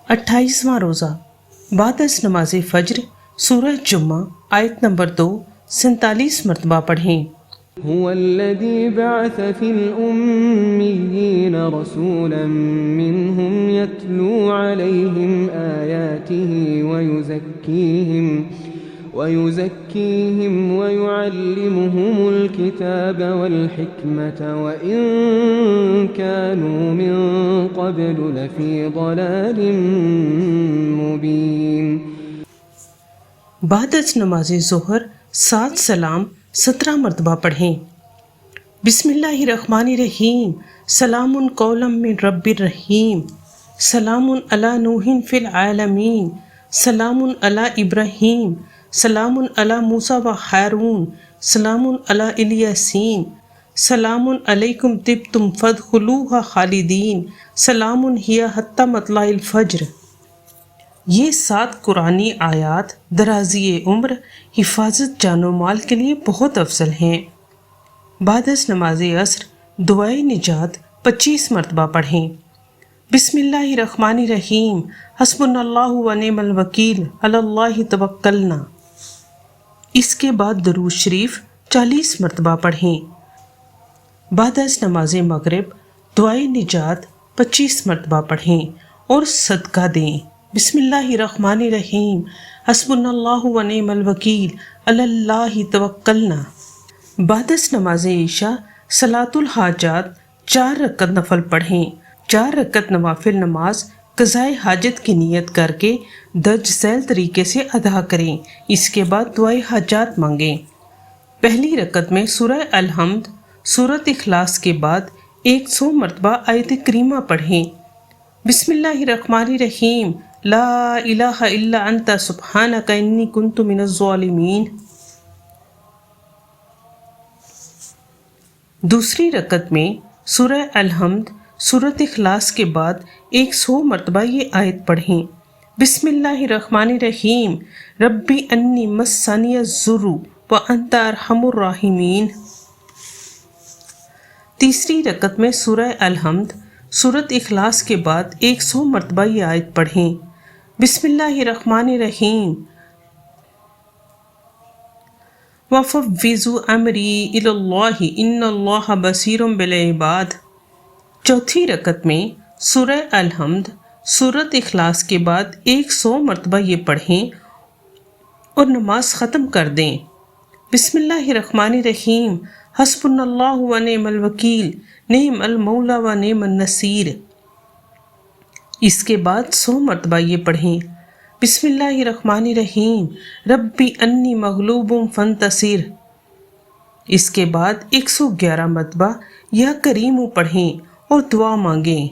28واں روزہ بعد از نماز فجر سورہ جمعہ آیت نمبر 2 47 مرتبہ پڑھیں۔ هو الذي بعث في الأميين رسولا منهم يتلو عليهم آياته ويزكيهم ويعلمهم الكتاب والحكمة وإن كانوا من قبل لفي ضلال مبين۔ بعد از نماز ظہر 7 سلام 17 مرتبہ پڑھیں۔ بسم اللہ الرحمن الرحیم، سلام قولا من رب الرحیم، سلام علی نوح فی العالمین، سلام علی ابراہیم، سلام علی موسیٰ و ہارون، سلام علی الیاسین، سلام علیکم طبتم فادخلوها خالدین، سلام ہی حتی مطلع الفجر۔ یہ 7 قرآنی آیات درازی عمر، حفاظت جان و مال کے لیے بہت افضل ہیں۔ بعد از نماز عصر دعائے نجات 25 مرتبہ پڑھیں۔ بسم اللہ الرحمن الرحیم، حسبنا اللہ و نعم الوکیل، علی اللہ توکلنا۔ اس کے بعد درود شریف 40 مرتبہ پڑھیں۔ بعد از نماز مغرب دعائے نجات 25 مرتبہ پڑھیں اور صدقہ دیں۔ بسم اللہ الرحمن الرحیم، حسبنا اللہ و نعم الوکیل، علی اللہ توکلنا۔ بعد از نماز عشاء صلاۃ الحاجات 4 رکعت نفل پڑھیں۔ 4 رکعت نوافل نماز قضائے حاجت کی نیت کر کے درج ذیل طریقے سے ادا کریں۔ اس کے بعد دعائے حاجات مانگیں۔ پہلی رکعت میں سورہ الحمد سورۃ اخلاص کے بعد 100 مرتبہ آیت کریمہ پڑھیں۔ بسم اللہ الرحمن الرحیم، لا الہ الا انت سبحانک انی کنت من الظالمین۔ دوسری رکعت میں سورہ الحمد سورۃ اخلاص کے بعد 100 مرتبہ یہ آیت پڑھیں۔ بسم اللہ الرحمن الرحیم، ربی انی مسنی الضر وانت ارحم الراحمین۔ تیسری رکعت میں سورہ الحمد سورۃ اخلاص کے بعد 100 مرتبہ یہ آیت پڑھیں۔ بسم اللہ الرحمن الرحیم، وَفَوِّضُ أَمْرِي إِلَى اللَّهِ إِنَّ اللَّهَ بَصِيرٌ بِالْعِبَادِ۔ چوتھی رکعت میں سورہ الحمد سورۃ اخلاص کے بعد 100 مرتبہ یہ پڑھیں اور نماز ختم کر دیں۔ بسم اللہ الرحمن الرحیم، حسبنا اللہ و نعم الوکیل، نعم المولا و نعم النصیر۔ اس کے بعد 100 مرتبہ یہ پڑھیں۔ بسم اللہ الرحمن الرحیم، ربی انی مغلوب فانتصر۔ اس کے بعد 111 مرتبہ یا کریم پڑھیں اور دعا مانگیں۔